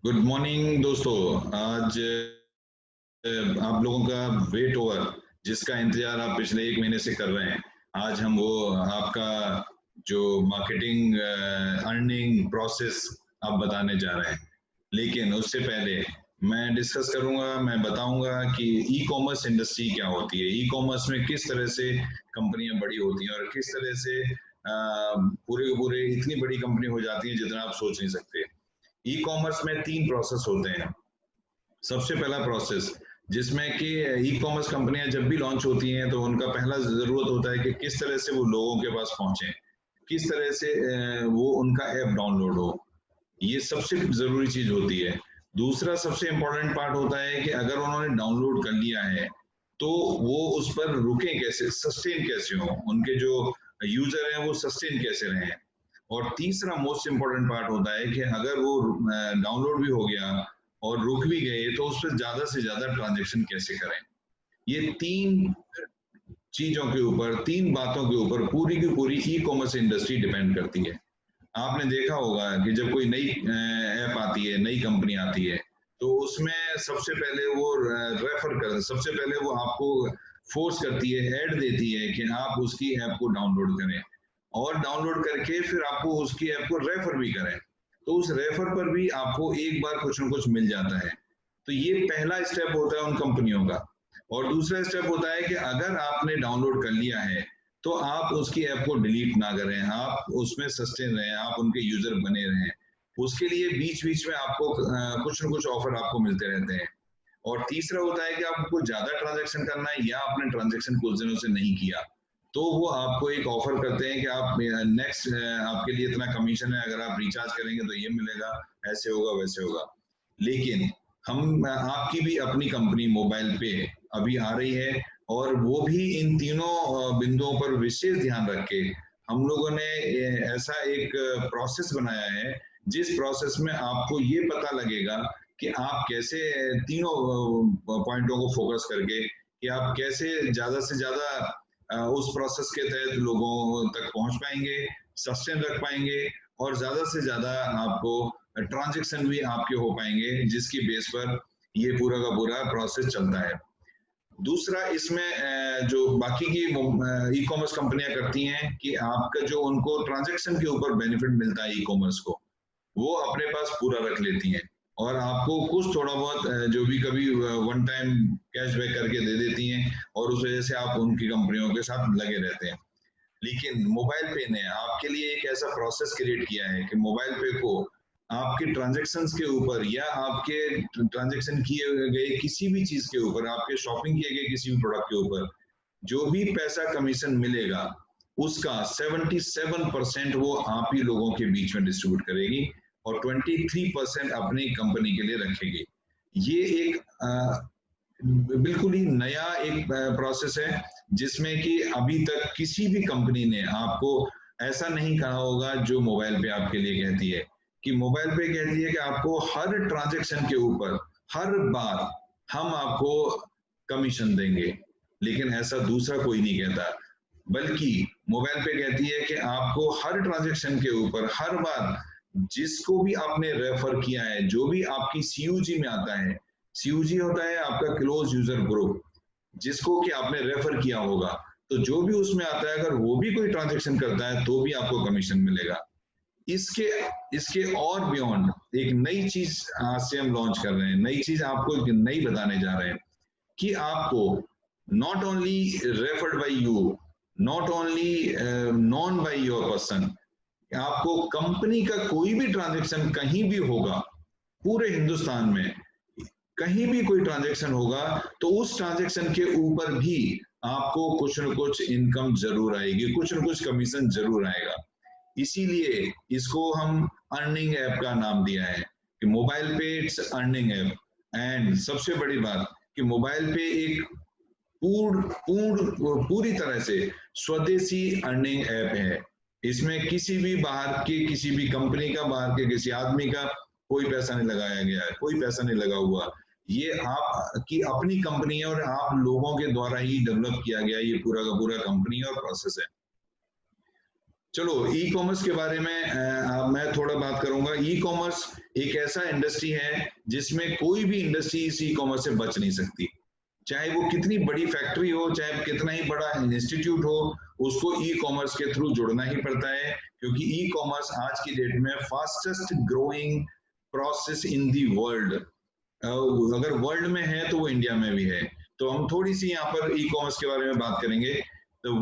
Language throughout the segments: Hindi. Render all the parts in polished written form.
गुड मॉर्निंग दोस्तों। आज आप लोगों का वेट ओवर जिसका इंतजार आप पिछले 1 महीने से कर रहे हैं, आज हम वो आपका जो मार्केटिंग अर्निंग प्रोसेस आप बताने जा रहे हैं। लेकिन उससे पहले मैं डिस्कस करूंगा, मैं बताऊंगा कि ई कॉमर्स इंडस्ट्री क्या होती है, ई कॉमर्स में किस तरह से कंपनियां बड़ी होती हैं और किस तरह से पूरे के पूरे इतनी बड़ी कंपनी हो जाती है जितना आप सोच नहीं सकते। ई कॉमर्स में 3 प्रोसेस होते हैं। सबसे पहला प्रोसेस जिसमें कि ई कॉमर्स कंपनियां जब भी लॉन्च होती हैं तो उनका पहला जरूरत होता है कि किस तरह से वो लोगों के पास पहुंचे, किस तरह से वो उनका ऐप डाउनलोड हो। ये सबसे जरूरी चीज होती है। दूसरा सबसे इम्पोर्टेंट पार्ट होता है कि अगर उन्होंने डाउनलोड कर लिया है तो वो उस पर रुके कैसे, सस्टेन कैसे हो, उनके जो यूजर हैं वो सस्टेन कैसे रहें। और तीसरा मोस्ट इम्पोर्टेंट पार्ट होता है कि अगर वो डाउनलोड भी हो गया और रुक भी गए तो उस पर ज्यादा से ज्यादा ट्रांजेक्शन कैसे करें। ये 3 बातों के ऊपर पूरी की पूरी ई कॉमर्स इंडस्ट्री डिपेंड करती है। आपने देखा होगा कि जब कोई नई ऐप आती है, नई कंपनी आती है, तो उसमें सबसे पहले वो सबसे पहले वो आपको फोर्स करती है, ऐड देती है कि आप उसकी ऐप को डाउनलोड करें और डाउनलोड करके फिर आपको उसकी ऐप को रेफर भी करें। तो उस रेफर पर भी आपको एक बार कुछ ना कुछ मिल जाता है। तो ये पहला स्टेप होता है उन कंपनियों का। और दूसरा स्टेप होता है कि अगर आपने डाउनलोड कर लिया है तो आप उसकी ऐप को डिलीट ना करें, आप उसमें सस्टेन रहें, आप उनके यूजर बने रहें। उसके लिए बीच बीच में आपको कुछ ना कुछ ऑफर आपको मिलते रहते हैं। और तीसरा होता है कि आपको ज्यादा ट्रांजैक्शन करना है या आपने ट्रांजैक्शन कुछ दिनों से नहीं किया तो वो आपको एक ऑफर करते हैं कि आप नेक्स्ट आपके लिए इतना कमीशन है, अगर आप रिचार्ज करेंगे तो ये मिलेगा, ऐसे होगा वैसे होगा। लेकिन हम आपकी भी अपनी कंपनी मोबाइल पे अभी आ रही है और वो भी इन तीनों बिंदुओं पर विशेष ध्यान रख के हम लोगों ने ऐसा एक प्रोसेस बनाया है जिस प्रोसेस में आपको ये पता लगेगा कि आप कैसे तीनों पॉइंटों को फोकस करके कि आप कैसे ज्यादा से ज्यादा उस प्रोसेस के तहत लोगों तक पहुंच पाएंगे, सस्टेन रख पाएंगे और ज्यादा से ज्यादा आपको ट्रांजेक्शन भी आपके हो पाएंगे जिसकी बेस पर ये पूरा का पूरा प्रोसेस चलता है। दूसरा इसमें जो बाकी की ई कॉमर्स कंपनियां करती हैं कि आपका जो उनको ट्रांजेक्शन के ऊपर बेनिफिट मिलता है ई कॉमर्स को, वो अपने पास पूरा रख लेती हैं और आपको कुछ थोड़ा बहुत जो भी कभी वन टाइम कैशबैक करके दे देती हैं और उस वजह से आप उनकी कंपनियों के साथ लगे रहते हैं। लेकिन मोबाइल पे ने आपके लिए एक ऐसा प्रोसेस क्रिएट किया है कि मोबाइल पे को आपके ट्रांजैक्शंस के ऊपर या आपके ट्रांजैक्शन किए गए किसी भी चीज के ऊपर, आपके शॉपिंग किए गए किसी भी प्रोडक्ट के ऊपर जो भी पैसा कमीशन मिलेगा उसका 77% वो आप ही लोगों के बीच में डिस्ट्रीब्यूट करेगी और 23% अपनी कंपनी के लिए रखेगी। ये एक बिल्कुल ही नया एक प्रोसेस है जिसमें कि अभी तक किसी भी कंपनी ने आपको ऐसा नहीं कहा होगा जो मोबाइल पे आपके लिए कहती है। कि मोबाइल पे कहती है कि आपको हर ट्रांजैक्शन के ऊपर हर बार हम आपको कमीशन देंगे, लेकिन ऐसा दूसरा कोई नहीं कहता। बल्कि मोबाइल पे कहती है कि आपको हर ट्रांजैक्शन के ऊपर हर बार जिसको भी आपने रेफर किया है, जो भी आपकी सीयूजी में आता है, सीयूजी होता है आपका क्लोज यूजर ग्रुप, जिसको कि आपने रेफर किया होगा, तो जो भी उसमें आता है अगर वो भी कोई ट्रांजैक्शन करता है तो भी आपको कमीशन मिलेगा। इसके इसके और बियॉन्ड एक नई चीज आज से हम लॉन्च कर रहे हैं, नई चीज आपको एक नई बताने जा रहे हैं कि आपको not only referred by you, not only known by your person, आपको कंपनी का कोई भी ट्रांजैक्शन कहीं भी होगा पूरे हिंदुस्तान में, कहीं भी कोई ट्रांजैक्शन होगा तो उस ट्रांजैक्शन के ऊपर भी आपको कुछ न कुछ इनकम जरूर आएगी, कुछ न कुछ कमीशन जरूर आएगा। इसीलिए इसको हम अर्निंग ऐप का नाम दिया है कि मोबाइल पे इट्स अर्निंग ऐप। एंड सबसे बड़ी बात कि मोबाइल पे एक पूरी तरह से स्वदेशी अर्निंग ऐप है। इसमें किसी भी बाहर के किसी भी कंपनी का, बाहर के किसी आदमी का कोई पैसा नहीं लगाया गया है, कोई पैसा नहीं लगा हुआ। ये आपकी अपनी कंपनी है और आप लोगों के द्वारा ही डेवलप किया गया ये पूरा का पूरा कंपनी और प्रोसेस है। चलो ई कॉमर्स के बारे में मैं थोड़ा बात करूंगा। ई कॉमर्स एक ऐसा इंडस्ट्री है जिसमें कोई भी इंडस्ट्री इस ई कॉमर्स से बच नहीं सकती। चाहे वो कितनी बड़ी फैक्ट्री हो, चाहे कितना ही बड़ा इंस्टीट्यूट हो, उसको ई कॉमर्स के थ्रू जुड़ना ही पड़ता है, क्योंकि ई कॉमर्स आज की डेट में fastest growing process in the world. अगर वर्ल्ड में है तो वो इंडिया में भी है। तो हम थोड़ी सी यहाँ पर ई कॉमर्स के बारे में बात करेंगे। तो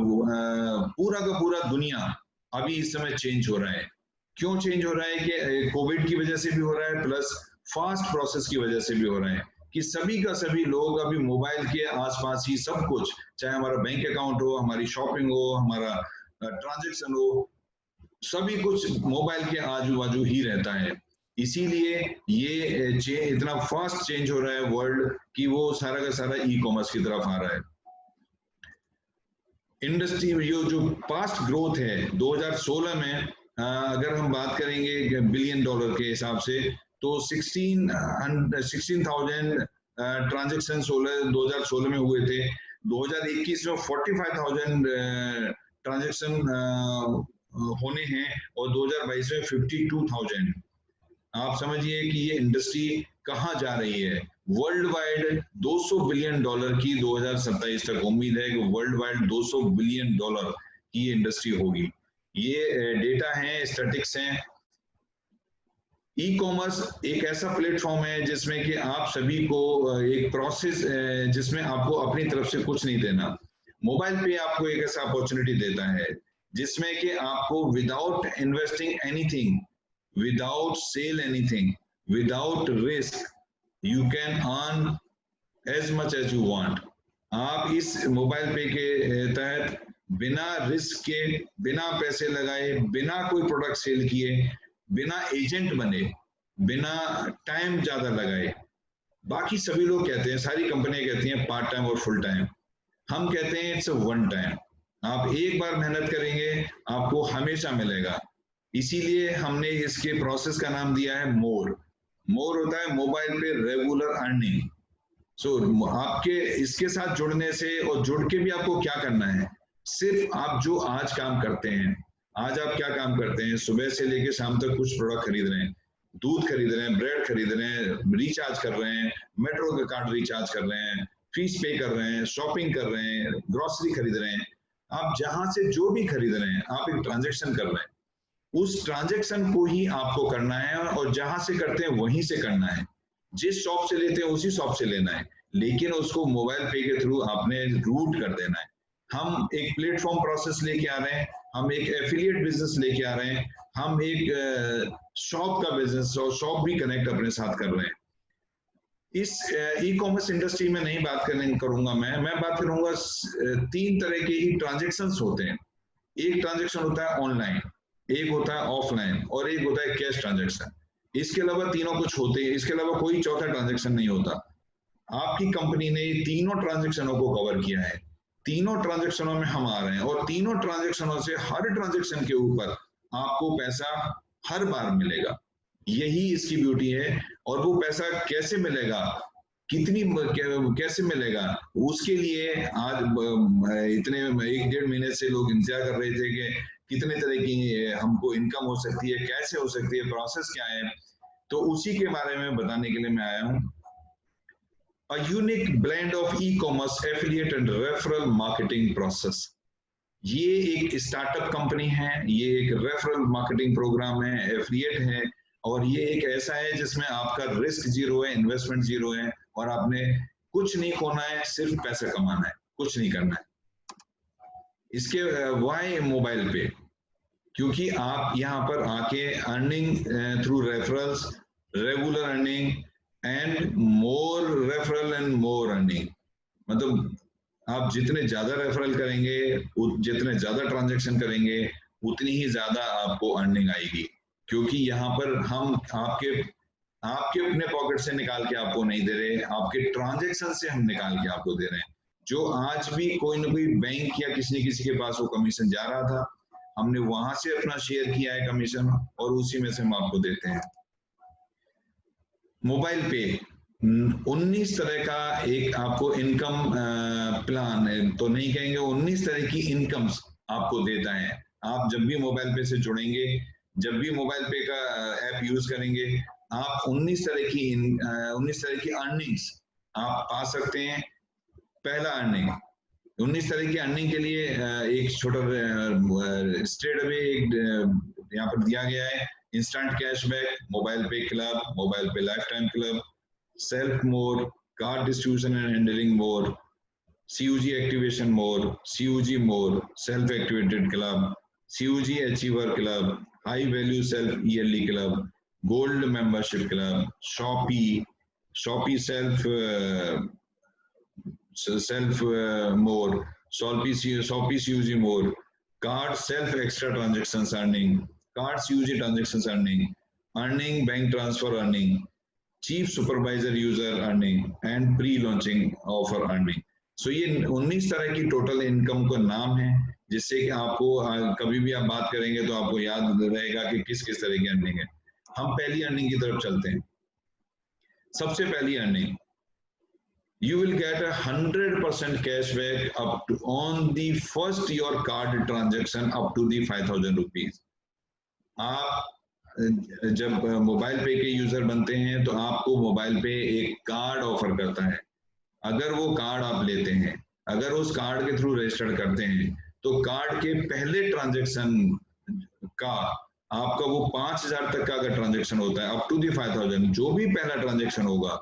पूरा का पूरा दुनिया अभी इस समय चेंज हो रहा है। क्यों चेंज हो रहा है? कि कोविड की वजह से भी हो रहा है, प्लस फास्ट प्रोसेस की वजह से भी हो रहा है, कि सभी का सभी लोग अभी मोबाइल के आसपास ही सब कुछ, चाहे हमारा बैंक अकाउंट हो, हमारी शॉपिंग हो, हमारा ट्रांजैक्शन हो, सभी कुछ मोबाइल के आजू बाजू ही रहता है। इसीलिए ये इतना फास्ट चेंज हो रहा है वर्ल्ड कि वो सारा का सारा ई कॉमर्स की तरफ आ रहा है। इंडस्ट्री जो पास्ट ग्रोथ है 2016 में, अगर हम बात करेंगे बिलियन डॉलर के हिसाब से, तो 16,000 ट्रांजेक्शन 2016 में हुए थे। 2021 में 45,000 ट्रांजेक्शन होने हैं, और 2022 में 52,000। आप समझिए कि ये इंडस्ट्री कहाँ जा रही है। वर्ल्ड वाइड 200 बिलियन डॉलर की 2027 तक उम्मीद है कि वर्ल्ड वाइड 200 बिलियन डॉलर की ये इंडस्ट्री होगी। ये डेटा है, स्टैटिक्स हैं। ई कॉमर्स एक ऐसा प्लेटफॉर्म है जिसमें कि आप सभी को एक प्रोसेस, जिसमें आपको अपनी तरफ से कुछ नहीं देना। मोबाइल पे आपको एक ऐसा अपॉर्चुनिटी देता है जिसमें कि आपको without investing anything, without sell anything, without risk, you can earn as much as you want। आप इस मोबाइल पे के तहत बिना रिस्क के, बिना पैसे लगाए, बिना कोई प्रोडक्ट सेल किए, बिना एजेंट बने, बिना टाइम ज्यादा लगाए। बाकी सभी लोग कहते हैं, सारी कंपनियां कहती हैं पार्ट टाइम और फुल टाइम। हम कहते हैं इट्स अ वन टाइम। आप एक बार मेहनत करेंगे, आपको हमेशा मिलेगा। इसीलिए हमने इसके प्रोसेस का नाम दिया है मोर। मोर होता है मोबाइल पे रेगुलर अर्निंग। सो आपके इसके साथ जुड़ने से, और जुड़ के भी आपको क्या करना है, सिर्फ आप जो आज काम करते हैं, आज आप क्या काम करते हैं, सुबह से लेकर शाम तक कुछ प्रोडक्ट खरीद रहे हैं, दूध खरीद रहे हैं, ब्रेड खरीद रहे हैं, रिचार्ज कर रहे हैं, मेट्रो का कार्ड रिचार्ज कर रहे हैं, फीस पे कर रहे हैं, शॉपिंग कर रहे हैं, ग्रोसरी खरीद रहे हैं। आप जहां से जो भी खरीद रहे हैं, आप एक ट्रांजेक्शन कर रहे हैं। उस ट्रांजेक्शन को ही आपको करना है, और जहां से करते हैं वहीं से करना है। जिस शॉप से लेते हैं उसी शॉप से लेना है, लेकिन उसको मोबाइल पे के थ्रू आपने रूट कर देना है। हम एक प्लेटफॉर्म प्रोसेस लेके आ रहे हैं, हम एक एफिलिएट बिजनेस लेके आ रहे हैं, हम एक शॉप का बिजनेस और शॉप भी कनेक्ट अपने साथ कर रहे हैं। इस ई कॉमर्स इंडस्ट्री में नहीं बात करूंगा मैं बात करूंगा 3 तरह के ही ट्रांजेक्शन्स होते हैं। एक ट्रांजेक्शन होता है ऑनलाइन, एक होता है ऑफलाइन, और एक होता है कैश ट्रांजेक्शन। इसके अलावा तीनों कुछ होते हैं, इसके अलावा कोई चौथा ट्रांजेक्शन नहीं होता। आपकी कंपनी ने तीनों ट्रांजेक्शनों को कवर किया है, तीनों ट्रांजेक्शनों में हम आ रहे हैं, और तीनों ट्रांजेक्शनों से हर ट्रांजेक्शन के ऊपर आपको पैसा हर बार मिलेगा। यही इसकी ब्यूटी है। और वो पैसा कैसे मिलेगा, कितनी कैसे मिलेगा, उसके लिए आज इतने 1-1.5 महीने से लोग इंतजार कर रहे थे कि कितने तरह की हमको इनकम हो सकती है, कैसे हो सकती है, प्रोसेस क्या है। तो उसी के बारे में बताने के लिए मैं आया हूं। A unique blend of e-commerce, affiliate and referral marketing process। ये एक स्टार्टअप कंपनी है, ये एक रेफरल मार्केटिंग प्रोग्राम है, एफिलिएट है, और ये एक ऐसा है जिसमें आपका रिस्क जीरो है, इन्वेस्टमेंट जीरो है, और आपने कुछ नहीं खोना है, सिर्फ पैसा कमाना है, कुछ नहीं करना है। इसके वाई मोबाइल पे, क्योंकि आप यहाँ पर आके earning through referrals, regular earning and more referral and more earning, मतलब आप जितने ज्यादा रेफरल करेंगे, जितने ज्यादा ट्रांजैक्शन करेंगे, उतनी ही ज्यादा आपको अर्निंग आएगी। क्योंकि यहाँ पर हम आपके अपने पॉकेट से निकाल के आपको नहीं दे रहे, आपके ट्रांजैक्शन से हम निकाल के आपको दे रहे हैं। जो आज भी कोई ना कोई बैंक या किसी के पास वो कमीशन जा रहा था, हमने वहां से अपना शेयर किया है कमीशन, और उसी में से हम आपको देते हैं। मोबाइल पे 19 तरह का एक आपको इनकम प्लान, तो नहीं कहेंगे, 19 तरह की इनकम्स आपको देता है। आप जब भी मोबाइल पे से जुड़ेंगे, जब भी मोबाइल पे का ऐप यूज करेंगे, आप 19 तरह की अर्निंग्स आप पा सकते हैं। पहला अर्निंग, 19 तरह की अर्निंग के लिए एक छोटा स्ट्रेट अवे यहाँ पर दिया गया है। इंस्टेंट कैशबैक, मोबाइल पे क्लब, मोबाइल पे life time club, self more, card distribution and handling more, CUG activation more, CUG more, self-activated club, CUG achiever club, high value self yearly club, gold membership club, Shopee self more, Shopee CUG more, card self extra transactions earning, card CUG transactions earning bank transfer earning, chief supervisor user earning and pre-launching offer earning. सो ये 19 तरह की टोटल इनकम का नाम है, जिससे कि आपको कभी भी आप बात करेंगे तो आपको याद रहेगा कि किस किस तरह की अर्निंग है। हम पहली अर्निंग की तरफ चलते हैं। सबसे पहली earning, you will get 100% cashback up to on the first your card transaction up to the 5,000 rupees। आप जब मोबाइल पे के यूजर बनते हैं तो आपको मोबाइल पे एक कार्ड ऑफर करता है। अगर वो कार्ड आप लेते हैं, अगर उस कार्ड के थ्रू रजिस्टर करते हैं, तो कार्ड के पहले ट्रांजैक्शन का आपका वो 5,000 तक का अगर ट्रांजैक्शन होता है, अप टू दी 5,000, जो भी पहला ट्रांजैक्शन होगा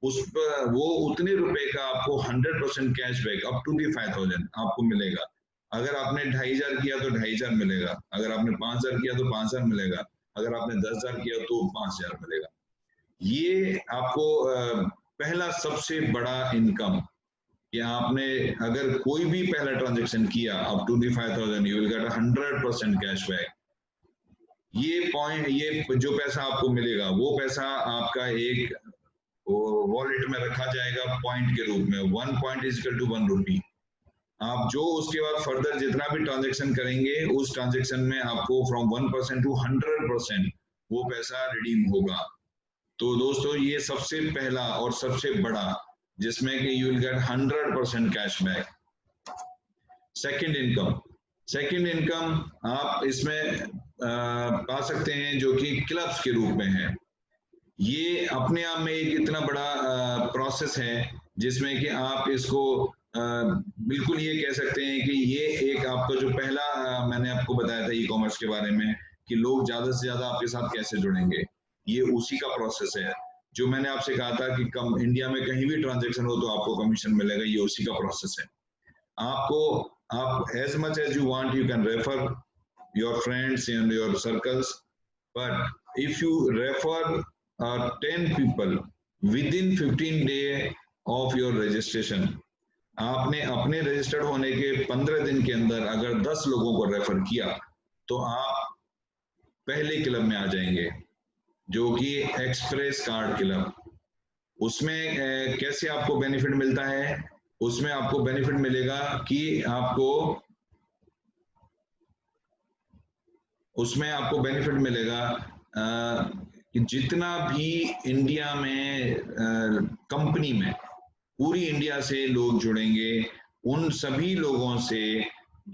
उस पर वो उतने रुपए का आपको 100% कैशबैक अप टू दी 5,000 आपको मिलेगा। अगर आपने 2,500 किया तो 2,500 मिलेगा, अगर आपने 5,000 किया तो 5,000 मिलेगा, अगर आपने 10,000 किया तो 5,000 मिलेगा। ये आपको पहला सबसे बड़ा इनकम, कि आपने अगर कोई भी पहला ट्रांजैक्शन किया up to the 5,000 you will get 100% cashback. ये जो पैसा आपको मिलेगा वो पैसा आपका एक वॉलेट में रखा जाएगा पॉइंट के रूप में। 1 पॉइंट इज इक्वल टू 1 रुपी। आप जो उसके बाद फर्दर जितना भी ट्रांजैक्शन करेंगे उस ट्रांजैक्शन में आपको फ्रॉम 1% टू 100% वो पैसा रिडीम होगा। तो दोस्तों ये सबसे पहला और सबसे बड़ा, जिसमें कि you will get 100% cashback. Second income आप इसमें पा सकते हैं जो कि क्लब्स के रूप में है। ये अपने आप में एक इतना बड़ा प्रोसेस है जिसमें कि आप इसको बिल्कुल ये कह सकते हैं कि ये एक आपका जो पहला मैंने आपको बताया था ई कॉमर्स के बारे में कि लोग ज्यादा से ज्यादा आपके साथ कैसे जुड़ेंगे, ये उसी का प्रोसेस है। जो मैंने आपसे कहा था कि इंडिया में कहीं भी ट्रांजैक्शन हो तो आपको कमीशन मिलेगा, ये उसी का प्रोसेस है। आप as much as you want you can refer your friends and your circles, but if you refer 10 people within 15 day of your registration, आपने अपने रजिस्टर्ड होने के 15 दिन के अंदर अगर 10 लोगों को रेफर किया तो आप पहले क्लब में आ जाएंगे, जो कि एक्सप्रेस कार्ड क्लब। उसमें कैसे आपको बेनिफिट मिलता है? उसमें आपको बेनिफिट मिलेगा कि उसमें आपको बेनिफिट मिलेगा कि जितना भी इंडिया में कंपनी में पूरी इंडिया से लोग जुड़ेंगे, उन सभी लोगों से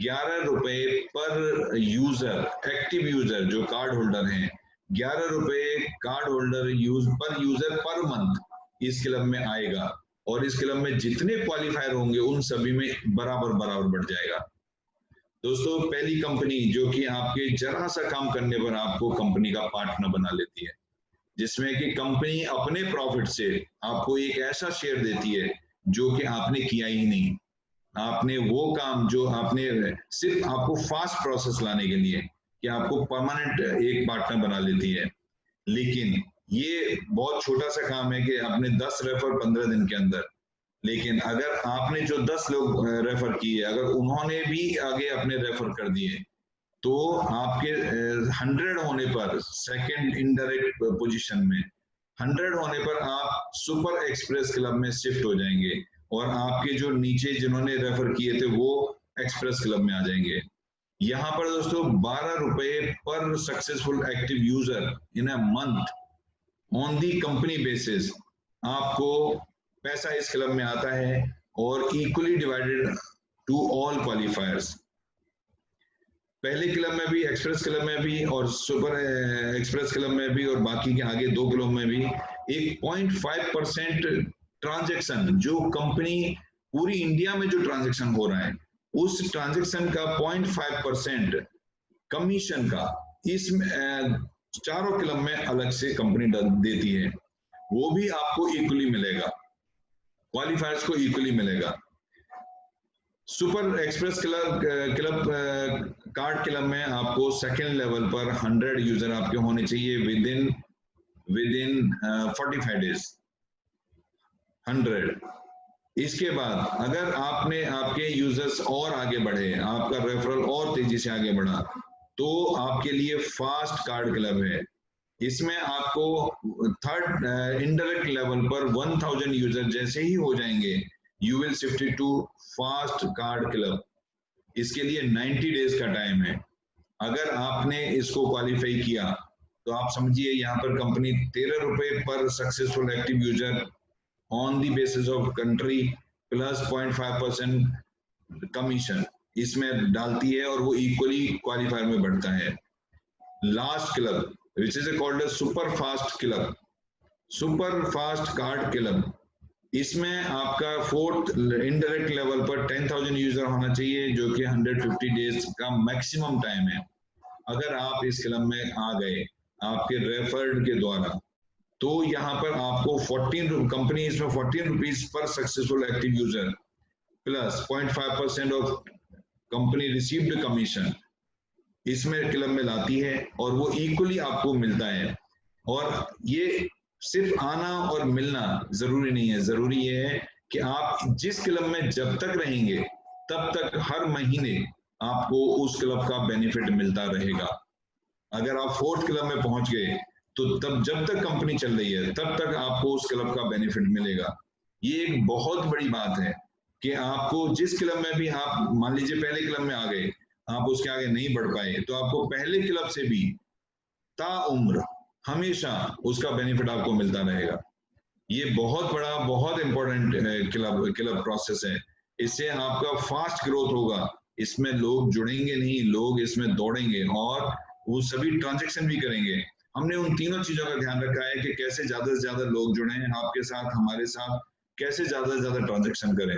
11 रुपए पर यूजर, एक्टिव यूजर जो कार्ड होल्डर हैं, 11 रुपए card holder user per month इस क्लब में आएगा, और इस क्लब में जितने क्वालिफायर होंगे उन सभी में बराबर बढ़ जाएगा। दोस्तों पहली कंपनी जो कि आपके जरा सा काम करने पर आपको कंपनी का पार्टनर बना लेती है, जिसमें कि कंपनी अपने प्रॉफिट से आपको एक ऐसा शेयर देती है जो कि आपने किया ही नहीं। आपने वो काम जो आपने सिर्फ आपको फास्ट प्रोसेस लाने के लिए कि आपको परमानेंट एक पार्टनर बना लेती है, लेकिन ये बहुत छोटा सा काम है कि आपने 10 रेफर 15 दिन के अंदर। लेकिन अगर आपने जो 10 लोग रेफर किए, अगर उन्होंने भी आगे अपने रेफर कर दिए, तो आपके 100 होने पर सेकंड इनडायरेक्ट पोजीशन में 100 होने पर आप सुपर एक्सप्रेस क्लब में शिफ्ट हो जाएंगे, और आपके जो नीचे जिन्होंने रेफर किए थे वो एक्सप्रेस क्लब में आ जाएंगे। यहाँ पर दोस्तों 12 रुपए पर successful active user in a month on the company basis आपको पैसा इस क्लब में आता है, और equally divided to all qualifiers. पहले क्लब में भी, एक्सप्रेस क्लब में भी और सुपर एक्सप्रेस क्लब में भी और बाकी के आगे 2 क्लब में भी एक 0.5% ट्रांजैक्शन, जो कंपनी पूरी इंडिया में जो ट्रांजैक्शन हो रहा है उस ट्रांजैक्शन का 0.5% कमीशन का इसमें चारों क्लब में अलग से कंपनी देती है, वो भी आपको इक्वली मिलेगा, क्वालिफायर्स को इक्वली मिलेगा। Super express club card club में आपको सेकेंड लेवल पर 100 यूजर आपके होने चाहिए विद इन 45 डेज 100। इसके बाद अगर आपके यूजर्स और आगे बढ़े, आपका रेफरल और तेजी से आगे बढ़ा, तो आपके लिए फास्ट कार्ड क्लब है। इसमें आपको थर्ड इनडायरेक्ट लेवल पर 1000 यूजर जैसे ही हो जाएंगे, you will shift to fast card club. इसके लिए 90 डेज का टाइम है। अगर आपने इसको क्वालिफाई किया तो आप समझिए यहाँ पर कंपनी 13 रुपए पर successful active user on the basis of country plus 0.5% commission इसमें डालती है और वो इक्वली क्वालिफायर में बढ़ता है। Last club which is called super fast club, super fast card club, इसमें आपका फोर्थ इनडायरेक्ट लेवल पर 10,000 यूजर होना चाहिए, जो कि 150 डेज का मैक्सिमम टाइम है। अगर आप इस क्लब में आ गए आपके रेफर्ड के द्वारा, तो यहाँ पर आपको 14 कंपनी इसमें 14 rupees per successful active user plus 0.5% of company received commission इसमें क्लब में लाती है और वो इक्वली आपको मिलता है। और ये सिर्फ आना और मिलना जरूरी नहीं है, जरूरी ये है कि आप जिस क्लब में जब तक रहेंगे तब तक हर महीने आपको उस क्लब का बेनिफिट मिलता रहेगा। अगर आप फोर्थ क्लब में पहुंच गए तो तब जब तक कंपनी चल रही है तब तक आपको उस क्लब का बेनिफिट मिलेगा। ये एक बहुत बड़ी बात है कि आपको जिस क्लब में भी आप मान लीजिए पहले क्लब में आ गए, आप उसके आगे नहीं बढ़ पाए, तो आपको पहले क्लब से भी ताउम्र हमेशा उसका बेनिफिट आपको मिलता रहेगा। ये बहुत बड़ा, बहुत इंपॉर्टेंट क्लब प्रोसेस है। इससे आपका फास्ट ग्रोथ होगा, इसमें लोग जुड़ेंगे नहीं, लोग इसमें दौड़ेंगे और वो सभी ट्रांजैक्शन भी करेंगे। हमने उन तीनों चीजों का ध्यान रखा है कि कैसे ज्यादा से ज्यादा लोग जुड़े आपके साथ, हमारे साथ, कैसे ज्यादा से ज्यादा ट्रांजैक्शन करें।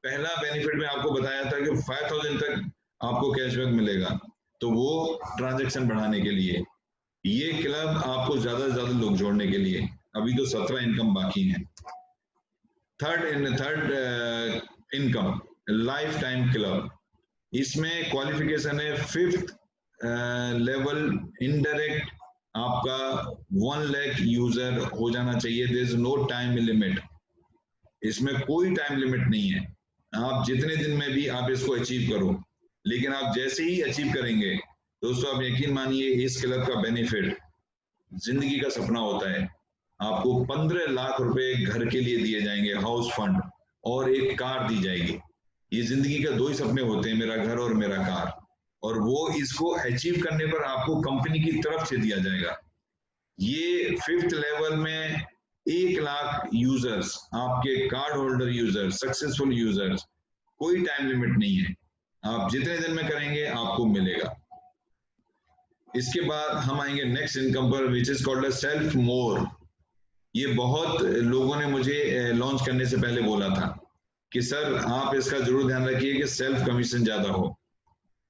पहला बेनिफिट में आपको बताया था कि 5000 तक आपको कैशबैक मिलेगा, तो वो ट्रांजैक्शन बढ़ाने के लिए। ये क्लब आपको ज्यादा से ज्यादा लोग जोड़ने के लिए। अभी तो 17 इनकम बाकी हैं। Third income life time club, इसमें क्वालिफिकेशन है 5th लेवल इनडायरेक्ट आपका 1 लाख यूजर हो जाना चाहिए। There is no time limit, इसमें कोई टाइम लिमिट नहीं है। आप जितने दिन में भी आप इसको अचीव करो, लेकिन आप जैसे ही अचीव करेंगे दोस्तों, आप यकीन मानिए इस क्लब का बेनिफिट जिंदगी का सपना होता है। आपको 15 लाख रुपए घर के लिए दिए जाएंगे, हाउस फंड, और एक कार दी जाएगी। ये जिंदगी का 2 ही सपने होते हैं, मेरा घर और मेरा कार, और वो इसको अचीव करने पर आपको कंपनी की तरफ से दिया जाएगा। ये 5th लेवल में 1 लाख यूजर्स, आपके card holder user, successful users, कोई टाइम लिमिट नहीं है। आप जितने दिन में करेंगे आपको मिलेगा। इसके बाद हम आएंगे नेक्स्ट इनकम पर, विच इज कॉल्ड सेल्फ मोर। ये बहुत लोगों ने मुझे लॉन्च करने से पहले बोला था कि सर आप इसका जरूर ध्यान रखिए कि सेल्फ कमीशन ज्यादा हो।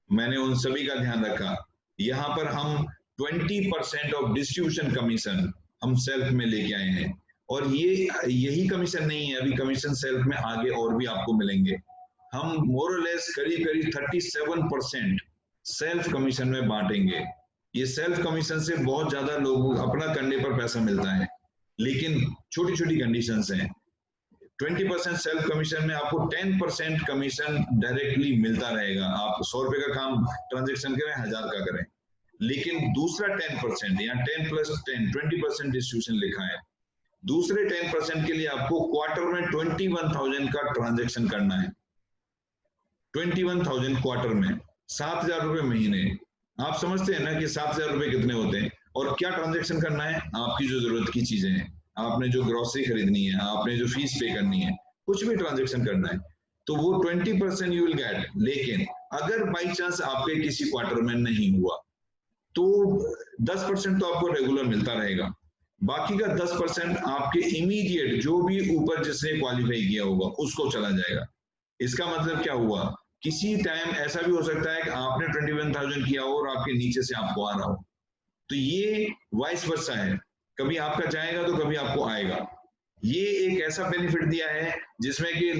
मैंने उन सभी का ध्यान रखा। यहाँ पर हम 20% ऑफ डिस्ट्रीब्यूशन कमीशन हम सेल्फ में लेके आए हैं, और यही कमीशन नहीं है, अभी कमीशन सेल्फ में आगे और भी आपको मिलेंगे। हम मोर और लेस करीब 37% सेल्फ कमीशन में बांटेंगे। ये सेल्फ कमीशन से बहुत ज्यादा लोगों को अपना करने पर पैसा मिलता है, लेकिन छोटी छोटी कंडीशंस हैं। 20% सेल्फ कमीशन में आपको 10% कमीशन डायरेक्टली मिलता रहेगा। आप 100 रुपए का काम ट्रांजेक्शन करें, 1000 का करें, लेकिन दूसरा 10%, यहाँ 10 + 10 20% डिस्ट्रीब्यूशन लिखा है। दूसरे 10% के लिए आपको क्वार्टर में 21,000 का ट्रांजेक्शन करना है। 21,000 क्वार्टर में, 7,000 रुपए महीने। आप समझते हैं ना कि 7,000 रुपए कितने होते हैं, और क्या ट्रांजेक्शन करना है? आपकी जो जरूरत की चीजें हैं, आपने जो ग्रोसरी खरीदनी है, आपने जो फीस पे करनी है, कुछ भी ट्रांजेक्शन करना है, तो वो 20% यू विल गेट। लेकिन अगर बाई चांस आपके किसी क्वार्टर में नहीं हुआ तो 10% तो आपको रेगुलर मिलता रहेगा, बाकी का 10% आपके इमीडिएट जो भी ऊपर जिसने क्वालिफाई किया होगा उसको चला जाएगा। इसका मतलब क्या हुआ, किसी टाइम ऐसा भी हो सकता है कि आपने 21,000 किया हो और आपके नीचे से आपको आ रहा हो, तो ये वाइस वर्सा है, कभी आपका जाएगा तो कभी आपको आएगा। ये एक ऐसा बेनिफिट दिया है जिसमें कि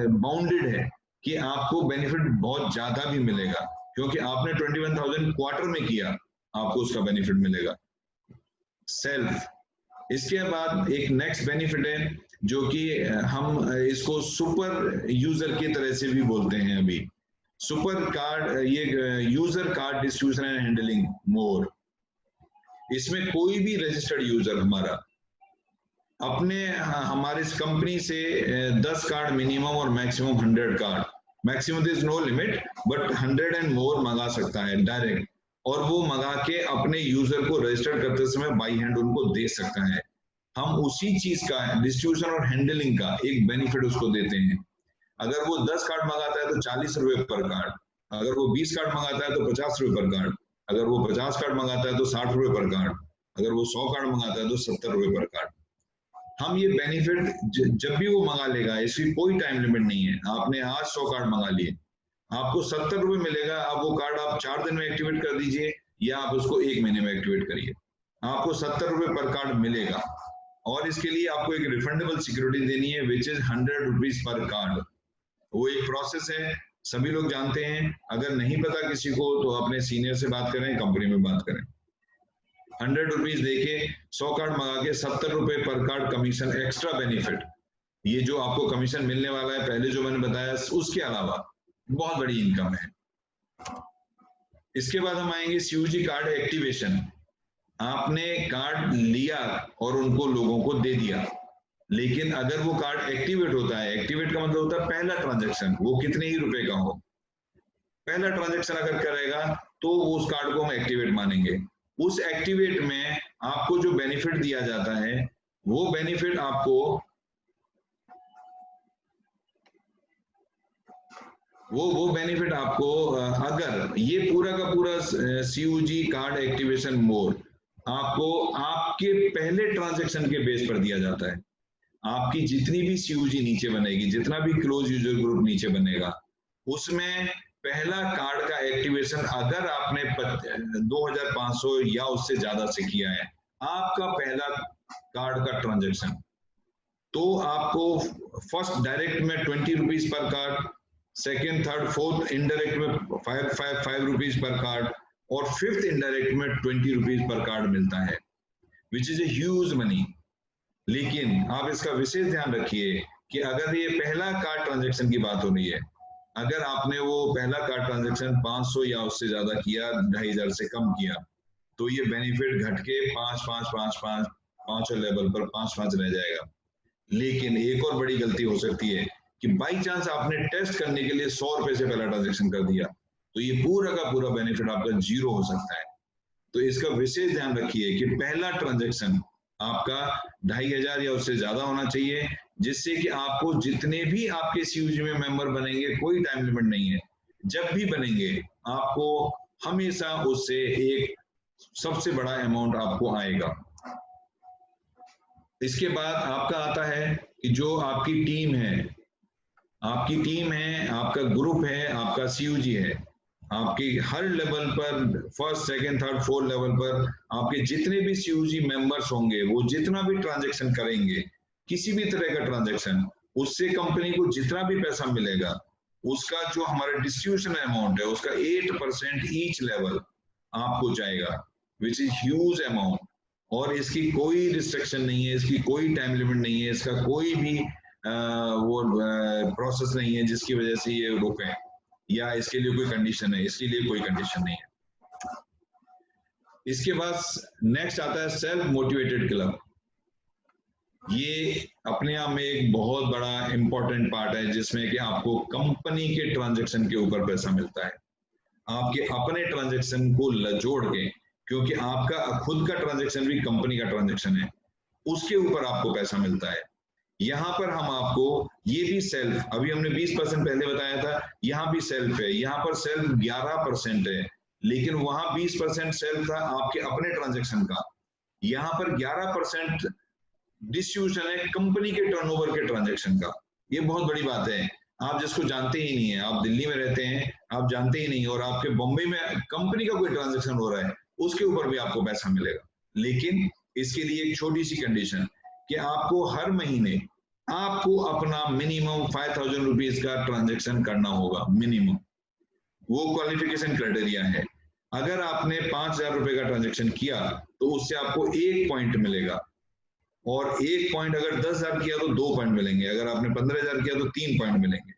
बाउंडेड है कि आपको बेनिफिट बहुत ज्यादा भी मिलेगा, क्योंकि आपने 21,000 क्वार्टर में किया, आपको उसका बेनिफिट मिलेगा। सेल्फ, इसके बाद एक नेक्स्ट बेनिफिट है जो कि हम इसको सुपर यूजर की तरह से भी बोलते हैं अभी, सुपर कार्ड, ये user card distribution and handling more. इसमें कोई भी रजिस्टर्ड यूजर हमारा अपने हमारे इस कंपनी से 10 कार्ड मिनिमम और maximum 100 card, maximum this no limit but 100 and more मंगा सकता है डायरेक्ट, और वो मंगा के अपने यूजर को रजिस्टर करते समय बाई हैंड उनको दे सकता है। हम उसी चीज का डिस्ट्रीब्यूशन और हैंडलिंग का एक बेनिफिट उसको देते हैं। अगर वो 10 कार्ड मंगाता है तो 40 रुपए पर कार्ड, अगर वो 20 कार्ड मंगाता है तो 50 रुपए पर कार्ड, अगर वो 50 कार्ड मंगाता है तो 60 रुपए पर कार्ड, अगर वो 100 कार्ड मंगाता है तो 70 रुपए पर कार्ड। हम ये बेनिफिट जब भी वो मंगा लेगा, इसकी कोई टाइम लिमिट नहीं है। आपने आज 100 कार्ड मंगा लिए, आपको 70 रुपए मिलेगा। अब वो कार्ड आप 4 दिन में एक्टिवेट कर दीजिए या आप उसको 1 महीने में एक्टिवेट करिए, आपको 70 रुपए पर कार्ड मिलेगा। और इसके लिए आपको एक रिफंडेबल सिक्योरिटी देनी है which is 100 rupees per card. वो एक प्रोसेस है, सभी लोग जानते हैं। अगर नहीं पता किसी को तो अपने सीनियर से बात करें, कंपनी में बात करें। 100 रुपीज देके 100 कार्ड मंगा के 70 रुपए पर कार्ड कमीशन एक्स्ट्रा बेनिफिट, ये जो आपको कमीशन मिलने वाला है पहले जो मैंने बताया उसके अलावा बहुत बड़ी इनकम है। इसके बाद हम आएंगे सीयूजी कार्ड एक्टिवेशन। आपने कार्ड लिया और उनको लोगों को दे दिया, लेकिन अगर वो कार्ड एक्टिवेट होता है, एक्टिवेट का मतलब होता है पहला ट्रांजैक्शन, वो कितने ही रुपए का हो, पहला ट्रांजैक्शन अगर करेगा तो उस कार्ड को हम एक्टिवेट मानेंगे। उस एक्टिवेट में आपको जो बेनिफिट दिया जाता है वो बेनिफिट आपको वो बेनिफिट आपको अगर ये पूरा का पूरा सीयूजी कार्ड एक्टिवेशन मोड आपको आपके पहले ट्रांजैक्शन के बेस पर दिया जाता है। आपकी जितनी भी सीयूजी नीचे बनेगी, जितना भी क्लोज यूजर ग्रुप नीचे बनेगा, उसमें पहला कार्ड का एक्टिवेशन अगर आपने 2500 या उससे ज्यादा से किया है, आपका पहला कार्ड का ट्रांजैक्शन, तो आपको फर्स्ट डायरेक्ट में 20 rupees per card, second third fourth indirect में 5 रुपीज पर कार्ड, और फिफ्थ इनडायरेक्ट में 20 रुपीज पर कार्ड मिलता है, which is a huge money. लेकिन आप इसका विशेष ध्यान रखिए कि अगर ये पहला कार्ड ट्रांजैक्शन की बात हो रही है, अगर आपने वो पहला कार्ड ट्रांजैक्शन 500 या उससे ज्यादा किया, 2500 से कम किया, तो ये बेनिफिट घट के 5 लेवल पर 5 रह जाएगा। लेकिन एक और बड़ी गलती हो सकती है कि बाई चांस आपने टेस्ट करने के लिए 100 रुपए से पहला ट्रांजैक्शन कर दिया, तो ये पूरा का पूरा बेनिफिट आपका 0 हो सकता है। तो इसका विशेष ध्यान रखिए कि पहला ट्रांजैक्शन आपका 2500 या उससे ज्यादा होना चाहिए, जिससे कि आपको जितने भी आपके सीयूजी में मेंबर बनेंगे, कोई टाइम लिमिट नहीं है, जब भी बनेंगे आपको हमेशा उससे एक सबसे बड़ा अमाउंट आपको आएगा। इसके बाद आपका आता है कि जो आपकी टीम है, आपका ग्रुप है, आपका सीयूजी है, आपके हर लेवल पर first second third fourth level पर आपके जितने भी सीयूजी मेंबर्स होंगे, वो जितना भी ट्रांजैक्शन करेंगे, किसी भी तरह का ट्रांजैक्शन, उससे कंपनी को जितना भी पैसा मिलेगा, उसका जो हमारा डिस्ट्रीब्यूशन अमाउंट है उसका 8% ईच लेवल आपको जाएगा, विच इज ह्यूज अमाउंट। और इसकी कोई रिस्ट्रिक्शन नहीं है, इसकी कोई टाइम लिमिट नहीं है, इसका कोई भी वो प्रोसेस नहीं है जिसकी वजह से ये रुके, या इसके लिए कोई कंडीशन है, इसके लिए कोई कंडीशन नहीं है। इसके बाद नेक्स्ट आता है सेल्फ मोटिवेटेड क्लब। ये अपने आप में एक बहुत बड़ा इंपॉर्टेंट पार्ट है, जिसमें कि आपको कंपनी के ट्रांजैक्शन के ऊपर पैसा मिलता है, आपके अपने ट्रांजैक्शन को जोड़ के, क्योंकि आपका खुद का ट्रांजैक्शन भी कंपनी का ट्रांजैक्शन है, उसके ऊपर आपको पैसा मिलता है। यहाँ पर हम आपको ये भी सेल्फ, अभी हमने 20% पहले बताया था, यहाँ भी सेल्फ है, यहाँ पर सेल्फ 11% है, लेकिन वहां 20% सेल्फ था आपके अपने ट्रांजेक्शन का, यहाँ पर 11% डिस्ट्रीब्यूशन है कंपनी के टर्नओवर के ट्रांजेक्शन का। ये बहुत बड़ी बात है, आप जिसको जानते ही नहीं है, आप दिल्ली में रहते हैं, आप जानते ही नहीं, और आपके बॉम्बे में कंपनी का कोई ट्रांजेक्शन हो रहा है, उसके ऊपर भी आपको पैसा मिलेगा। लेकिन इसके लिए एक छोटी सी कंडीशन कि आपको हर महीने आपको अपना मिनिमम 5000 रुपीज का ट्रांजेक्शन करना होगा, मिनिमम। वो क्वालिफिकेशन क्राइटेरिया है। अगर आपने 5000 रुपए का ट्रांजेक्शन किया तो उससे आपको 1 पॉइंट मिलेगा, और 1 पॉइंट अगर 10,000 किया तो 2 पॉइंट मिलेंगे, अगर आपने 15,000 किया तो 3 पॉइंट मिलेंगे।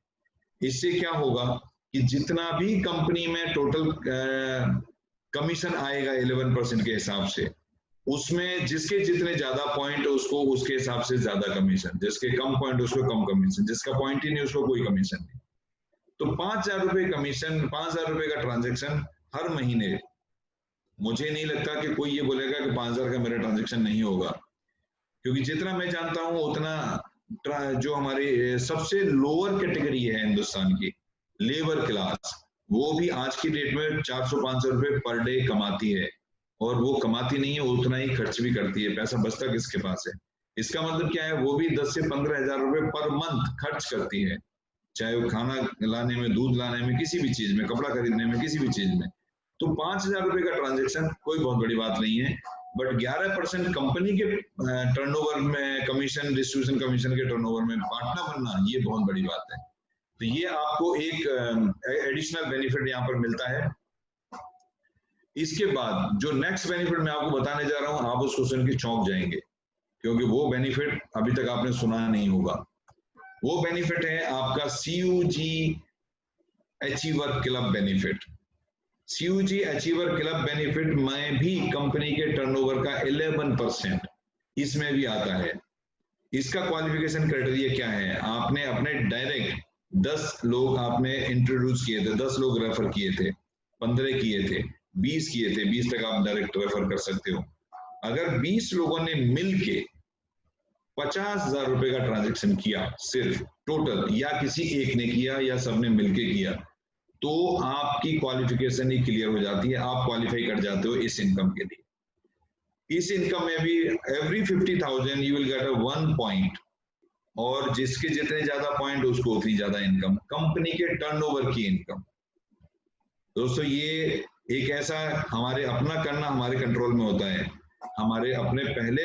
इससे क्या होगा कि जितना भी कंपनी में टोटल कमीशन आएगा 11% के हिसाब से, उसमें जिसके जितने ज्यादा पॉइंट उसको उसके हिसाब से ज्यादा कमीशन, जिसके कम पॉइंट उसको कम कमीशन, जिसका पॉइंट ही नहीं उसको कोई कमीशन नहीं। तो 5,000 रुपए कमीशन, 5,000 रुपए का ट्रांजेक्शन हर महीने, मुझे नहीं लगता कि कोई ये बोलेगा कि 5,000 का मेरा ट्रांजेक्शन नहीं होगा, क्योंकि जितना मैं जानता हूं उतना जो हमारी सबसे लोअर कैटेगरी है हिंदुस्तान की, लेबर क्लास, वो भी आज की डेट में 400-500 रुपए पर डे कमाती है, और वो कमाती नहीं है, उतना ही खर्च भी करती है, पैसा बचता किसके पास है। इसका मतलब क्या है, वो भी 10 से 15,000 रुपए पर मंथ खर्च करती है, चाहे वो खाना लाने में, दूध लाने में, किसी भी चीज में, कपड़ा खरीदने में, किसी भी चीज में। तो 5,000 रुपए का ट्रांजेक्शन कोई बहुत बड़ी बात नहीं है, बट 11% कंपनी के टर्नओवर में कमीशन, डिस्ट्रीब्यूशन कमीशन के टर्नओवर में पार्टनर बनना, ये बहुत बड़ी बात है। तो ये आपको एक एडिशनल बेनिफिट यहाँ पर मिलता है। इसके बाद जो नेक्स्ट बेनिफिट मैं आपको बताने जा रहा हूं, आप उसको सुन के चौंक जाएंगे, क्योंकि वो बेनिफिट अभी तक आपने सुना नहीं होगा। वो बेनिफिट है आपका CUG achiever club benefit. CUG achiever club benefit में भी कंपनी के टर्नओवर का 11% इसमें भी आता है। इसका क्वालिफिकेशन क्राइटेरिया क्या है, आपने अपने डायरेक्ट 10 लोग आपने इंट्रोड्यूस किए थे, 10 लोग रेफर किए थे, 15 किए थे, 20 किए थे, 20 तक आप डायरेक्ट रेफर कर सकते हो। अगर 20 लोगों ने मिलके 50,000 रुपए का ट्रांजेक्शन किया सिर्फ टोटल, या किसी एक ने किया या सबने मिलके किया, तो आपकी क्वालिफिकेशन ही क्लियर हो जाती है, आप क्वालिफाई कर जाते हो इस इनकम के लिए। इस इनकम में भी every 50,000 you will get a 1 point, और जिसके जितने ज्यादा पॉइंट उसको उतनी ज्यादा इनकम, कंपनी के टर्नओवर की इनकम। दोस्तों ये एक ऐसा हमारे अपना करना हमारे कंट्रोल में होता है, हमारे अपने पहले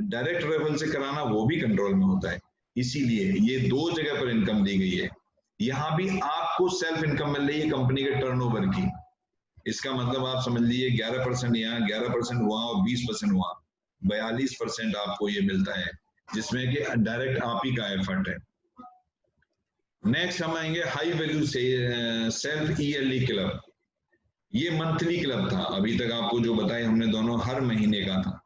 डायरेक्ट रेफरल से कराना वो भी कंट्रोल में होता है, इसीलिए ये 2 जगह पर इनकम दी गई है। यहाँ भी आपको सेल्फ इनकम मिल रही है कंपनी के टर्नओवर की। इसका मतलब आप समझ लीजिए 11% यहाँ, 11% वहां और 20% वहां, 42% आपको ये मिलता है, जिसमें कि डायरेक्ट आप ही का एफर्ट है। नेक्स्ट हम आएंगे हाई वैल्यू से सेल्फ ईयरली क्लब। ये मंथली क्लब था, अभी तक आपको जो बताया हमने दोनों हर महीने का था।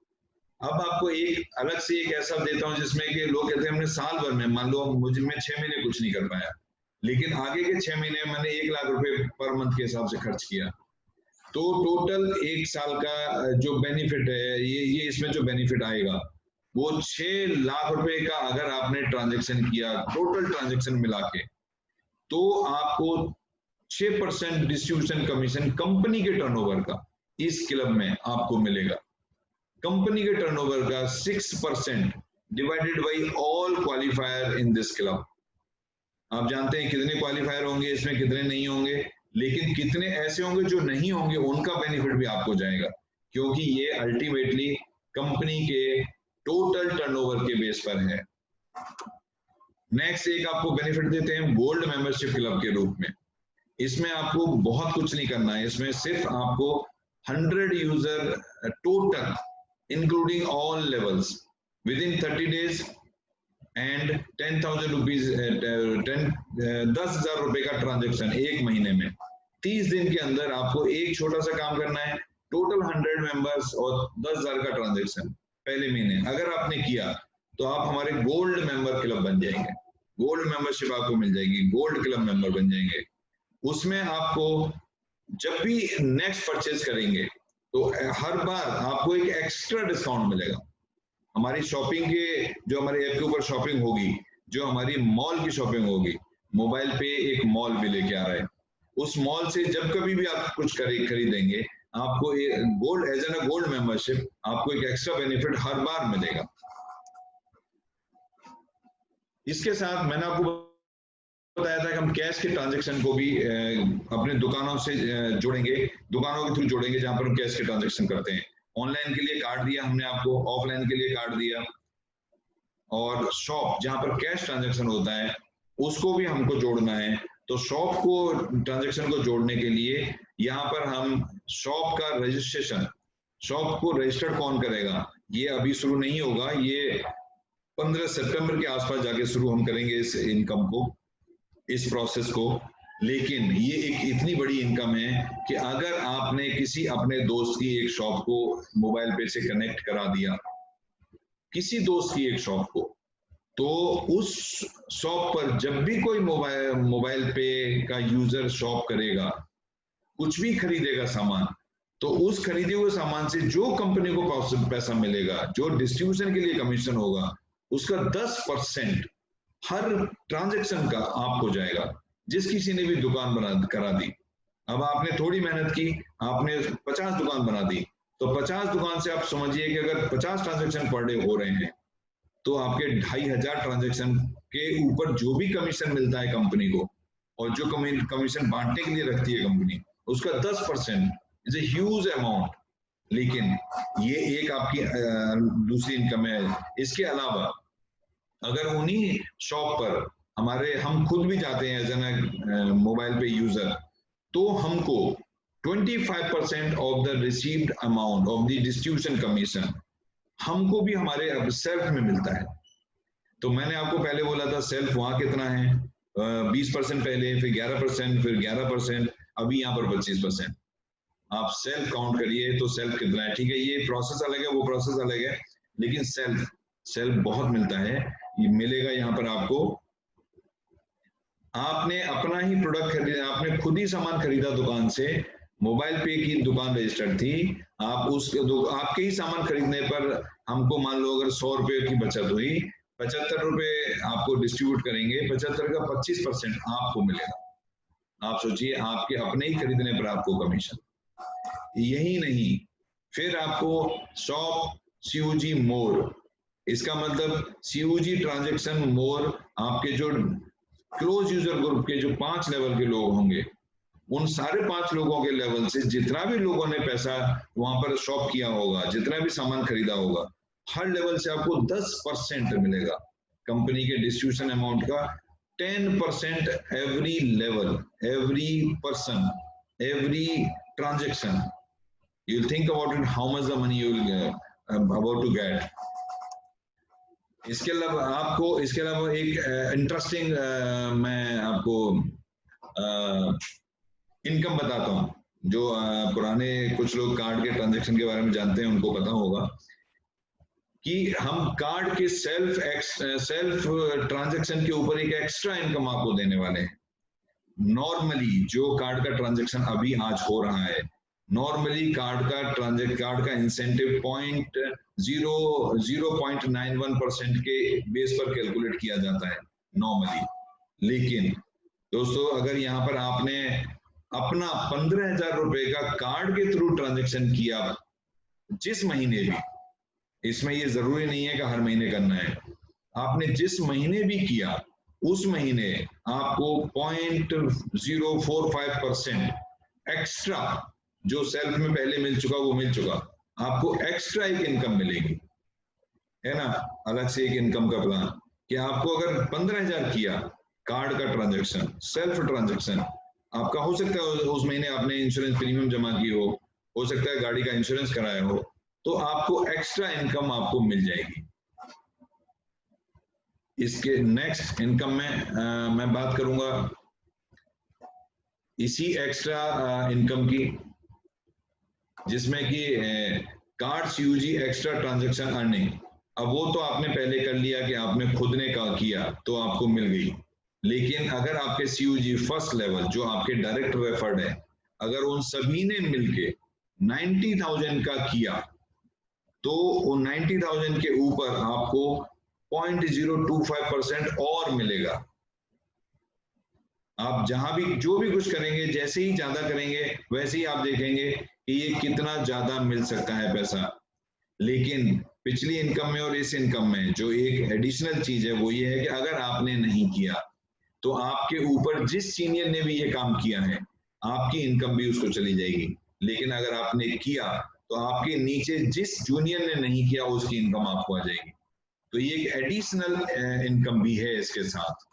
अब आपको एक अलग से एक ऐसा देता हूं जिसमें कि लोग कहते हैं हमने साल भर में, मान लो मुझे मैं 6 महीने कुछ नहीं कर पाया, लेकिन आगे के 6 महीने मैंने 1 लाख रुपए पर मंथ के हिसाब से खर्च किया, तो टोटल 1 साल का जो बेनिफिट है, ये इसमें जो बेनिफिट आएगा वो 6 लाख रुपए का अगर आपने ट्रांजेक्शन किया, टोटल ट्रांजेक्शन मिला के, तो आपको 6% डिस्ट्रीब्यूशन कमीशन कंपनी के टर्नओवर का इस क्लब में आपको मिलेगा। कंपनी के टर्नओवर का 6% divided by all qualifier in this club. आप जानते हैं कितने क्वालिफायर होंगे इसमें, कितने नहीं होंगे, लेकिन कितने ऐसे होंगे जो नहीं होंगे, उनका बेनिफिट भी आपको जाएगा, क्योंकि ये अल्टीमेटली कंपनी के टोटल टर्नओवर के बेस पर है। नेक्स्ट एक आपको बेनिफिट देते हैं गोल्ड मेंबरशिप क्लब के रूप में। इसमें आपको बहुत कुछ नहीं करना है, इसमें सिर्फ आपको 100 user total including all levels with in 30 days and 10,000 rupees, 10,000 रुपए का ट्रांजेक्शन एक महीने में, 30 दिन के अंदर आपको एक छोटा सा काम करना है, टोटल 100 मेंबर्स और 10,000 का ट्रांजेक्शन पहले महीने अगर आपने किया तो आप हमारे गोल्ड मेंबर क्लब बन जाएंगे, गोल्ड मेंबरशिप आपको मिल जाएगी, गोल्ड क्लब मेंबर बन जाएंगे। उसमें आपको जब भी नेक्स्ट परचेज करेंगे तो हर बार आपको एक एक्स्ट्रा डिस्काउंट मिलेगा। हमारी शॉपिंग के, जो हमारे ऐप के ऊपर शॉपिंग होगी, जो हमारी मॉल की शॉपिंग होगी, मोबाइल पे एक मॉल भी लेके आ रहा है। उस मॉल से जब कभी भी आप कुछ खरीदेंगे, आपको gold as an gold membership, आपको एक एक्स्ट्रा बेनिफिट हर बार मिलेगा। इसके साथ मैंने आपको बताया था कि हम कैश के ट्रांजैक्शन को भी अपने दुकानों से जोड़ेंगे, दुकानों के थ्रू जोड़ेंगे जहां पर हम कैश के ट्रांजैक्शन करते हैं। ऑनलाइन के लिए कार्ड दिया हमने आपको, ऑफलाइन के लिए कार्ड दिया, और शॉप जहां पर कैश ट्रांजैक्शन होता है उसको भी हमको जोड़ना है। तो शॉप को ट्रांजैक्शन को जोड़ने के लिए यहाँ पर हम शॉप का रजिस्ट्रेशन, शॉप को रजिस्टर्ड कौन करेगा, ये अभी शुरू नहीं होगा, ये 15 सितंबर के आसपास जाके शुरू हम करेंगे इस इनकम को, इस प्रोसेस को। लेकिन ये एक इतनी बड़ी इनकम है कि अगर आपने किसी अपने दोस्त की एक शॉप को मोबाइल पे से कनेक्ट करा दिया, किसी दोस्त की एक शॉप को, तो उस शॉप पर जब भी कोई मोबाइल पे का यूजर शॉप करेगा, कुछ भी खरीदेगा सामान, तो उस खरीदे हुए सामान से जो कंपनी को पैसा मिलेगा, जो डिस्ट्रीब्यूशन के लिए कमीशन होगा, उसका 10% हर ट्रांजैक्शन का आपको जाएगा। जिस किसी ने भी दुकान करा दी, अब आपने थोड़ी मेहनत की, आपने 50 दुकान बना दी, तो 50 दुकान से आप समझिए कि अगर 50 ट्रांजैक्शन पर डे हो रहे हैं, तो आपके 2500 ट्रांजैक्शन के ऊपर जो भी कमीशन मिलता है कंपनी को, और जो कमीशन बांटने के लिए रखती है कंपनी, उसका 10% इज ए ह्यूज अमाउंट। लेकिन ये एक आपकी दूसरी इनकम है। इसके अलावा अगर उन्हीं शॉप पर हम खुद भी जाते हैं एज एन मोबाइल पे यूजर, तो हमको 25% of the received amount of the distribution commission हमको भी हमारे अब सेल्फ में मिलता है। तो मैंने आपको पहले बोला था सेल्फ वहां कितना है, 20% पहले, फिर 11%, फिर 11%, अभी यहाँ पर 25%। आप सेल्फ काउंट करिए तो सेल्फ कितना है। ठीक है, ये प्रोसेस अलग है, वो प्रोसेस अलग है, लेकिन सेल्फ बहुत मिलता है। ये मिलेगा यहाँ पर आपको, आपने अपना ही प्रोडक्ट खरीदा, आपने खुद ही सामान खरीदा दुकान से, मोबाइल पे की दुकान रजिस्टर्ड थी, आप आपके ही सामान खरीदने पर हमको मान लो अगर 100 रुपए की बचत हुई, 75 रुपए आपको डिस्ट्रीब्यूट करेंगे, 75 का 25% आपको मिलेगा। आप सोचिए, आपके अपने ही खरीदने पर आपको कमीशन। यही नहीं, फिर आपको शॉप COG मोर, इसका मतलब COG ट्रांजैक्शन मोर, आपके जो क्लोज यूजर ग्रुप के जो 5 लेवल के लोग होंगे, उन सारे 5 लोगों के लेवल से जितना भी लोगों ने पैसा वहां पर शॉप किया होगा, जितना भी सामान खरीदा होगा, हर लेवल से आपको 10% मिलेगा कंपनी के डिस्ट्रीब्यूशन अमाउंट का। 10% every level, every person, every transaction. You think about it, how much the money you will about to get. इसके अलावा एक इंटरेस्टिंग मैं आपको इनकम बताता हूँ, जो पुराने कुछ लोग कार्ड के ट्रांजैक्शन के बारे में जानते हैं उनको पता होगा कि हम कार्ड के सेल्फ ट्रांजैक्शन के ऊपर एक एक्स्ट्रा इनकम आपको देने वाले हैं। नॉर्मली जो कार्ड का ट्रांजैक्शन अभी आज हो रहा है, नॉर्मली कार्ड का इंसेंटिव 0.91% के बेस पर कैलकुलेट किया जाता है नॉर्मली। लेकिन दोस्तों, अगर यहाँ पर आपने अपना 15,000 रुपए का कार्ड के थ्रू ट्रांजैक्शन किया जिस महीने भी, इसमें ये जरूरी नहीं है कि हर महीने करना है, आपने जिस महीने भी किया उस महीने आपको 0.045% एक्स्ट्रा, जो सेल्फ में पहले मिल चुका वो मिल चुका, आपको एक्स्ट्रा एक इनकम मिलेगी, है ना, अलग से एक इनकम का प्लान। कि आपको अगर 15,000 किया कार्ड का ट्रांजैक्शन, सेल्फ ट्रांजैक्शन, आपका हो सकता है उस महीने आपने इंश्योरेंस प्रीमियम जमा की हो सकता है गाड़ी का इंश्योरेंस कराया हो, तो आपको एक्स्ट्रा इनकम आपको मिल जाएगी। इसके नेक्स्ट इनकम में मैं बात करूंगा इसी एक्स्ट्रा इनकम की, जिसमें कि card COG extra transaction earning. अब वो तो आपने पहले कर लिया कि आपने खुद ने किया तो आपको मिल गई, लेकिन अगर आपके COG फर्स्ट लेवल जो आपके डायरेक्ट रेफर्ड है, अगर उन सभी ने मिलके 90,000 का किया, तो 90,000 के ऊपर आपको 0.025% और मिलेगा। आप जहां भी जो भी कुछ करेंगे, जैसे ही ज्यादा करेंगे वैसे ही आप देखेंगे कि ये कितना ज्यादा मिल सकता है पैसा। लेकिन पिछली इनकम में और इस इनकम में जो एक एडिशनल चीज है वो ये है कि अगर आपने नहीं किया तो आपके ऊपर जिस सीनियर ने भी ये काम किया है आपकी इनकम भी उसको चली जाएगी। लेकिन अगर आपने किया तो आपके नीचे जिस जूनियर ने नहीं किया उसकी इनकम आपको आ जाएगी। तो ये एक एडिशनल इनकम भी है इसके साथ।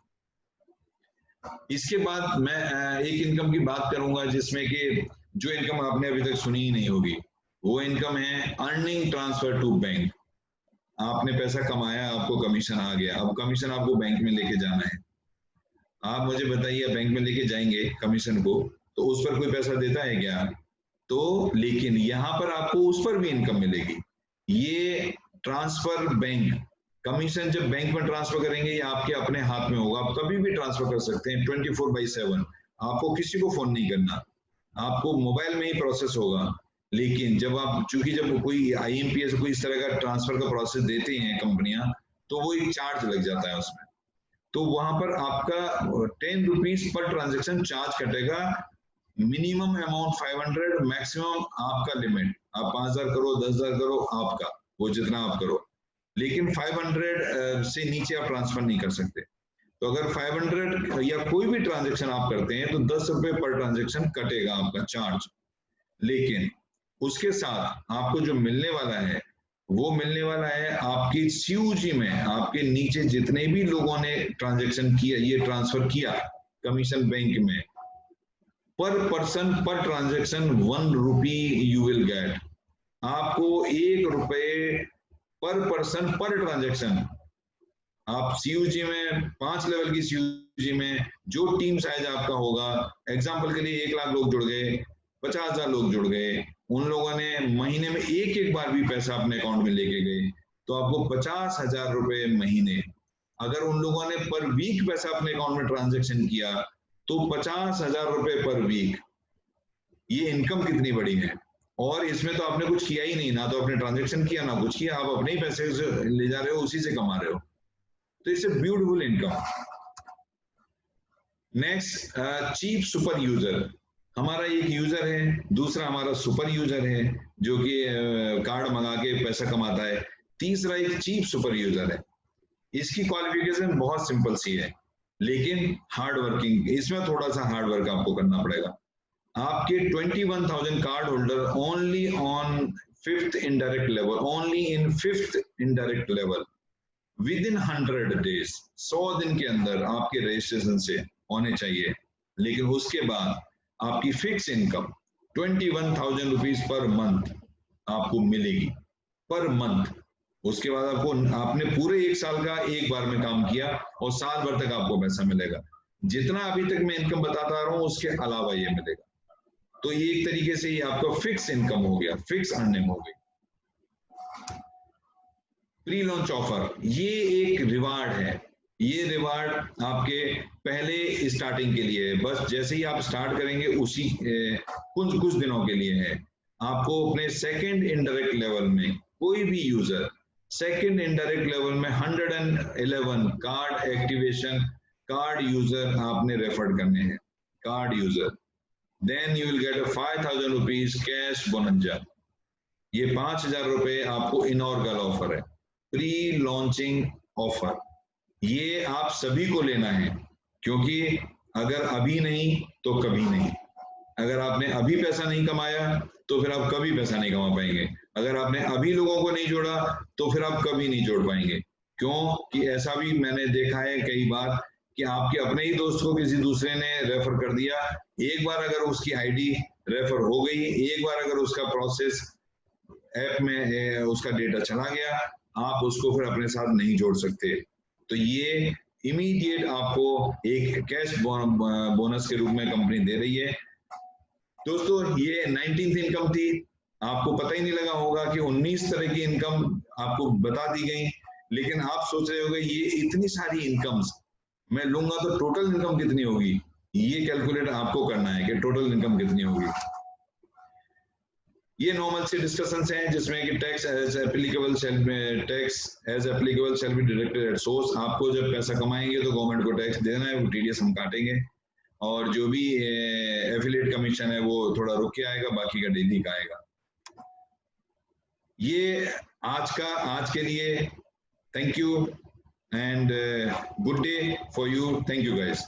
इसके बाद मैं एक इनकम की बात करूंगा जिसमें कि जो इनकम आपने अभी तक सुनी ही नहीं होगी, वो इनकम है अर्निंग ट्रांसफर टू बैंक। आपने पैसा कमाया, आपको कमीशन आ गया, अब कमीशन आपको बैंक में लेके जाना है। आप मुझे बताइए, बैंक में लेके जाएंगे कमीशन को तो उस पर कोई पैसा देता है क्या? तो लेकिन यहां पर आपको उस पर भी इनकम मिलेगी। ये ट्रांसफर बैंक, कमीशन जब बैंक में ट्रांसफर करेंगे ये आपके अपने हाथ में होगा, आप कभी भी ट्रांसफर कर सकते हैं 24/7। आपको किसी को फोन नहीं करना, आपको मोबाइल में ही प्रोसेस होगा। लेकिन जब आप, चूंकि जब कोई IMPS कोई इस तरह का ट्रांसफर का प्रोसेस देते हैं कंपनियां, तो वो एक चार्ज लग जाता है उसमें। तो वहां पर आपका 10 रुपीज पर ट्रांजेक्शन चार्ज कटेगा। मिनिमम अमाउंट 500, मैक्सिमम आपका लिमिट, आप 5,000 करो, 10,000 करो, आपका वो जितना आप करो। लेकिन 500 से नीचे आप ट्रांसफर नहीं कर सकते। तो अगर 500 या कोई भी ट्रांजेक्शन आप करते हैं तो 10 रुपए पर ट्रांजेक्शन कटेगा आपका चार्ज। लेकिन उसके साथ आपको जो मिलने वाला है वो मिलने वाला है आपकी CUG में, आपके नीचे जितने भी लोगों ने ट्रांजेक्शन किया, ये ट्रांसफर किया कमीशन बैंक में, पर person per transaction 1 rupee you will gate. आपको 1 रुपए पर पर्सन पर ट्रांजेक्शन। आप CUG में 5 लेवल की CUG में जो टीम साइज आपका होगा, एग्जांपल के लिए 1 लाख लोग जुड़ गए, 50,000 लोग जुड़ गए, उन लोगों ने महीने में एक बार भी पैसा अपने अकाउंट में लेके गए तो आपको 50,000 रुपए महीने। अगर उन लोगों ने पर वीक पैसा अपने अकाउंट में ट्रांजेक्शन किया तो 50,000 रुपए पर वीक। ये इनकम कितनी बड़ी है। और इसमें तो आपने कुछ किया ही नहीं, ना तो आपने ट्रांजेक्शन किया ना कुछ किया, आप अपने ही पैसे ले जा रहे हो, उसी से कमा रहे हो। तो it's a beautiful income. Next, cheap super user. हमारा एक यूजर है, दूसरा हमारा सुपर यूजर है जो कि कार्ड मंगा के पैसा कमाता है, तीसरा एक चीप सुपर यूजर है। इसकी क्वालिफिकेशन बहुत सिंपल सी है लेकिन हार्ड वर्किंग, इसमें थोड़ा सा हार्ड वर्क आपको करना पड़ेगा। आपके 21,000 card holder only on 5th indirect level, only in 5th indirect level, within 100 days, 100 दिन के अंदर आपके रजिस्ट्रेशन से होने चाहिए। लेकिन उसके बाद आपकी fix income 21,000 rupees per month आपको मिलेगी, पर मंथ। उसके बाद आपको, आपने पूरे 1 साल का एक बार में काम किया और साल भर तक आपको पैसा मिलेगा। जितना अभी तक मैं इनकम बताता आ रहा हूं उसके अलावा ये मिलेगा। तो ये एक तरीके से ये आपका फिक्स इनकम हो गया, फिक्स अर्निंग हो गई। प्री लॉन्च ऑफर, ये एक रिवार्ड है। ये रिवार्ड आपके पहले स्टार्टिंग के लिए है, बस जैसे ही आप स्टार्ट करेंगे उसी कुछ दिनों के लिए है। आपको अपने सेकंड इनडायरेक्ट लेवल में कोई भी यूजर सेकंड इनडायरेक्ट लेवल में 111 कार्ड एक्टिवेशन कार्ड यूजर आपने रेफर करने हैं, card user. Then you will get a 5,000 rupees cash bonanza. ये 5,000 रुपए आपको इनॉर्गल ऑफर है, प्री लॉन्चिंग ऑफर। ये आप सभी को लेना है क्योंकि अगर अभी नहीं तो कभी नहीं। अगर आपने अभी पैसा नहीं कमाया तो फिर आप कभी पैसा नहीं कमा पाएंगे। अगर आपने अभी लोगों को नहीं जोड़ा तो फिर आप कभी नहीं जोड़ पाएंगे। क्यों कि ऐसा भी मैंने देखा है कई बार कि आपके अपने ही दोस्त को किसी दूसरे ने रेफर कर दिया, एक बार अगर उसकी आईडी रेफर हो गई, एक बार अगर उसका प्रोसेस ऐप में उसका डेटा चला गया, आप उसको फिर अपने साथ नहीं जोड़ सकते। तो ये इमीडिएट आपको एक कैश बोनस के रूप में कंपनी दे रही है। दोस्तों ये 19th इनकम थी, आपको पता ही नहीं लगा होगा कि 19 तरह की इनकम आपको बता दी गई। लेकिन आप सोच रहे होंगे ये इतनी सारी इनकम्स मैं लूंगा तो टोटल इनकम कितनी होगी। ये कैलकुलेट आपको करना है कि टोटल इनकम कितनी होगी। ये नॉर्मल से डिस्कशंस हैं जिसमें कि tax as applicable shall be deducted at source. आपको जब पैसा कमाएंगे तो गवर्नमेंट को टैक्स देना है, वो टीडीएस हम काटेंगे, और जो भी एफिलिएट कमीशन है वो थोड़ा रुक के आएगा, बाकी का डेली का आएगा। ये आज के लिए thank you and good day for you. Thank you guys.